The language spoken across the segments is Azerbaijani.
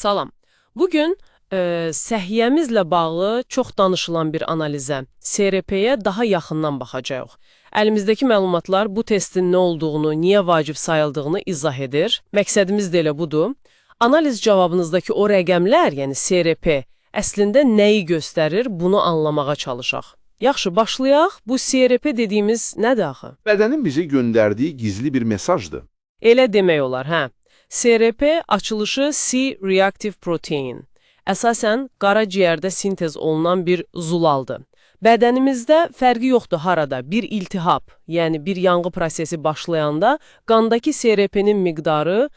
Salam. Bugün səhiyyəmizlə bağlı çox danışılan bir analizə, SRP-yə daha yaxından baxacağıq. Əlimizdəki məlumatlar bu testin nə olduğunu, niyə vacib sayıldığını izah edir. Məqsədimiz də elə budur. Analiz cavabınızdakı o rəqəmlər, yəni SRP, əslində nəyi göstərir, bunu anlamağa çalışaq. Yaxşı, başlayaq. Bu SRP dediyimiz nədir axı? Bedenin bize gönderdiği gizli bir mesajdı. Elə demək olar, hə. SRP açılışı C-reactive protein. Əsasən, qaraciyərdə sintez olunan bir zulaldır. Bədənimizdə fərqi yoxdur harada, bir iltihab, yəni bir yanğı prosesi başlayanda qandakı SRP-nin miqdarı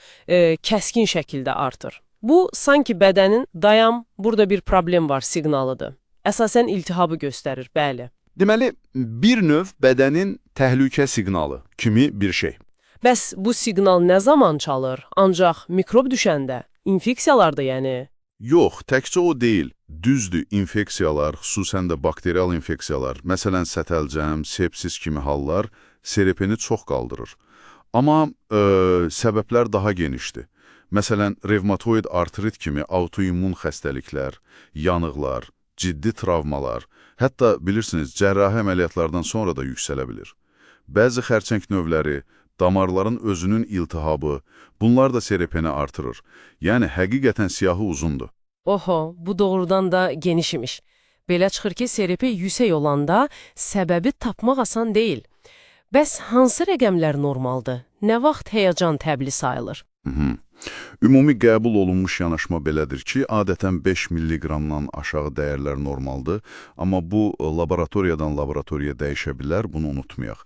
kəskin şəkildə artır. Bu, sanki bədənin dayan, burada bir problem var siqnalıdır. Əsasən iltihabı göstərir, bəli. Deməli, bir növ bedenin təhlükə siqnalı kimi bir şey. Bəs bu siqnal nə zaman çalır? Ancaq mikrob düşəndə, infeksiyalarda yəni. Yox, təkcə o deyil. Düzdür, infeksiyalar, xüsusən də bakterial infeksiyalar, məsələn sətəlcəm, sepsis kimi hallar SRP-ni çox qaldırır. Amma səbəblər daha genişdir. Məsələn, revmatoid artrit kimi autoimmun xəstəliklər, yanıqlar, ciddi travmalar, hətta bilirsiniz, cərrahi əməliyyatlardan sonra da yüksələ bilir. Bəzi xərçəng növləri, damarların özünün iltihabı, bunlar da SRP-ni artırır. Yəni, həqiqətən siyahı uzundur. Oho, bu doğrudan da geniş imiş. Belə çıxır ki, SRP yüksək olanda səbəbi tapmaq asan deyil. Bəs hansı rəqəmlər normaldır? Nə vaxt həyəcan təbili sayılır? Ümumi qəbul olunmuş yanaşma belədir ki, adətən 5 mg-dan aşağı dəyərlər normaldır, amma bu laboratoriyadan laboratoriyaya dəyişə bilər, bunu unutmayaq.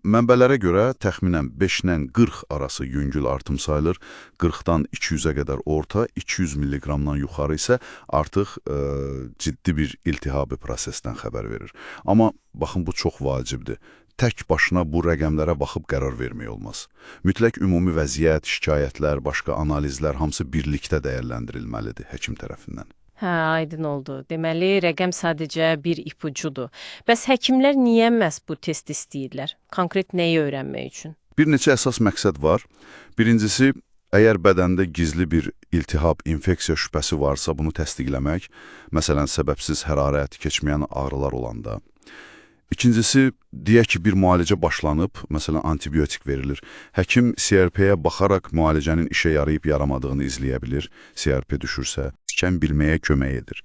Mənbələrə görə təxminən 5-dən 40 arası yüngül artım sayılır, 40-dan 200-ə qədər orta, 200 mg-dan yuxarı isə artıq ciddi bir iltihabi prosesdən xəbər verir. Amma baxın, bu çox vacibdir. Tək başına bu rəqəmlərə baxıb qərar vermək olmaz. Mütləq ümumi vəziyyət, şikayətlər, başqa analizlər hamısı birlikdə dəyərləndirilməlidir həkim tərəfindən. Hə, aydın oldu. Deməli, rəqəm sadəcə bir ipucudur. Bəs həkimlər niyə məhz bu test istəyirlər? Konkret nəyi öyrənmək üçün? Bir neçə əsas məqsəd var. Birincisi, əgər bədəndə gizli bir iltihab, infeksiya şübhəsi varsa, bunu təsdiqləmək, məsələn, səbəbsiz hərarət, keçməyən ağrılar olanda. İkincisi, deyək ki, bir müalicə başlanıb, məsələn, antibiotik verilir. Həkim CRP-yə baxaraq müalicənin işə yarayıb yaramadığını izləyə bilir. CRP düşürsə, ikən bilməyə kömək edir.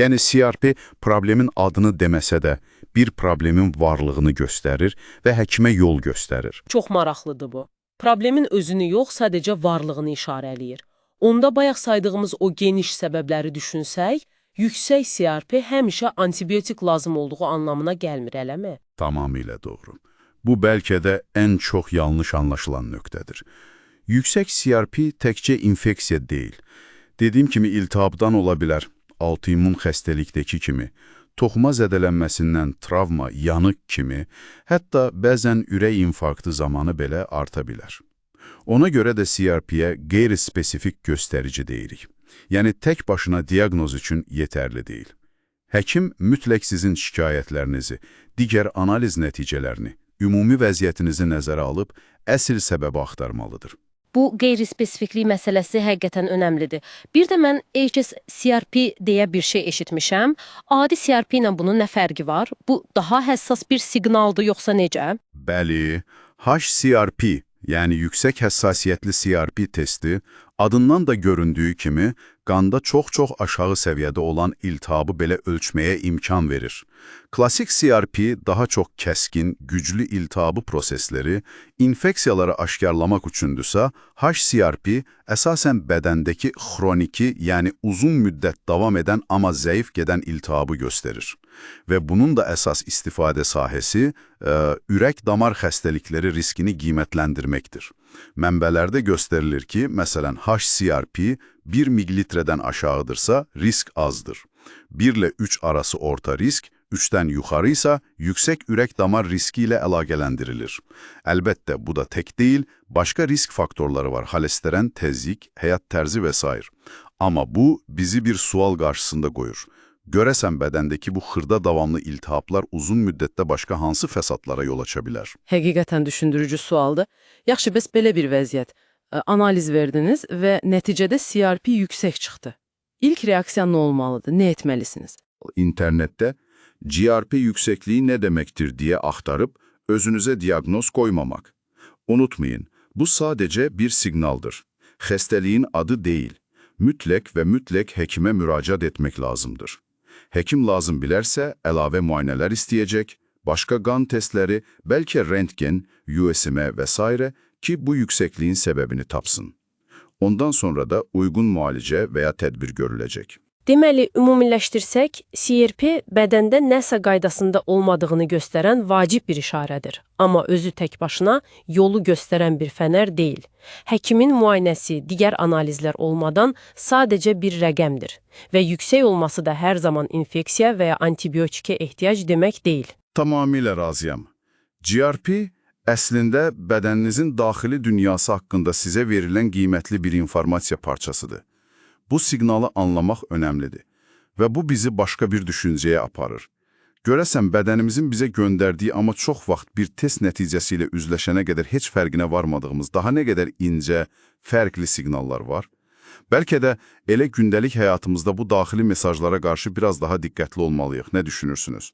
Yəni, CRP problemin adını deməsə də bir problemin varlığını göstərir və həkimə yol göstərir. Çox maraqlıdır bu. Problemin özünü yox, sadəcə varlığını işarələyir. Onda bayaq saydığımız o geniş səbəbləri düşünsək, yüksək CRP həmişə antibiotik lazım olduğu anlamına gəlmir, eləmi? Tamamilə doğru. Bu bəlkə də ən çox yanlış anlaşılan nöqtədir. Yüksək CRP təkcə infeksiya deyil. Dediyim kimi iltihabdan ola bilər, autoimmun xəstəlikdəki kimi, toxuma zədələnməsindən travma, yanıq kimi, hətta bəzən ürək infarktı zamanı belə arta bilər. Ona görə də CRP-yə qeyri-spesifik göstərici deyirik. Yəni, tək başına diaqnoz üçün yetərli deyil. Həkim mütləq sizin şikayətlərinizi, digər analiz nəticələrini, ümumi vəziyyətinizi nəzərə alıb, əsl səbəbi axtarmalıdır. Bu qeyri-spesifiklik məsələsi həqiqətən önəmlidir. Bir də mən HSCRP deyə bir şey eşitmişəm. Adi CRP ilə bunun nə fərqi var? Bu daha həssas bir siqnaldır, yoxsa necə? Bəli, HCRP, yəni yüksək həssasiyyətli CRP testi, adından da göründüyü kimi, qanda çox-çox aşağı səviyyədə olan iltihabı belə ölçməyə imkan verir. Klasik CRP daha çox kəskin, güclü iltihabı prosesləri, infeksiyaları aşkarlamaq üçündürsə, HCRP əsasən bədəndəki xroniki, yəni uzun müddət davam edən amma zəif gedən iltihabı göstərir. Və bunun da əsas istifadə sahəsi ürək-damar xəstəlikləri riskini qiymətləndirməkdir. Mənbələrdə göstərilir ki, məsələn, HCRP 1 ml-dən aşağıdırsa risk azdır. 1 ilə 3 arası orta risk, 3-dən yuxarı isə yüksək ürək-damar riski ilə əlaqələndirilir. Əlbəttə, bu da tək deyil, başqa risk faktorları var, xolesterin, təzyiq, həyat tərzi və s. Amma bu, bizi bir sual qarşısında qoyur. Görəsən bədəndəki bu xırda davamlı iltihablar uzun müddətdə başqa hansı fəsadlara yol aça bilər? Həqiqətən düşündürücü sualdır. Yaxşı, bəs belə bir vəziyyət. analiz verdiniz və nəticədə CRP yüksək çıxdı. İlk reaksiya nə olmalıdır? Nə etməlisiniz? İnternetdə GRP yüksekliği nə deməkdir deyə axtarıb özünüzə diaqnoz qoymamaq. Unutmayın, bu sadəcə bir siqnaldır. Xəstəliyin adı deyil. Mütləq və mütləq həkimə müraciət etmək lazımdır. Həkim lazım bilərsə əlavə müayinələr istəyəcək, başqa qan testləri, bəlkə rentgen, USM və s. ki bu yüksəkliyin səbəbini tapsın. Ondan sonra da uyğun müalicə və ya tədbir görüləcək. Deməli, ümumiləşdirsək, CRP bədəndə nəsə qaydasında olmadığını göstərən vacib bir işarədir. Amma özü tək başına yolu göstərən bir fənər deyil. Həkimin müayinəsi, digər analizlər olmadan sadəcə bir rəqəmdir. Və yüksək olması da hər zaman infeksiya və ya antibiotikə ehtiyac demək deyil. Tamamilə razıyam. GRP əslində bədəninizin daxili dünyası haqqında sizə verilən qiymətli bir informasiya parçasıdır. Bu siqnalı anlamaq önəmlidir və bu bizi başqa bir düşüncəyə aparır. Görəsən, bədənimizin bizə göndərdiyi amma çox vaxt bir test nəticəsi ilə üzləşənə qədər heç fərqinə varmadığımız daha nə qədər incə, fərqli siqnallar var? Bəlkə də elə gündəlik həyatımızda bu daxili mesajlara qarşı biraz daha diqqətli olmalıyıq. Nə düşünürsünüz?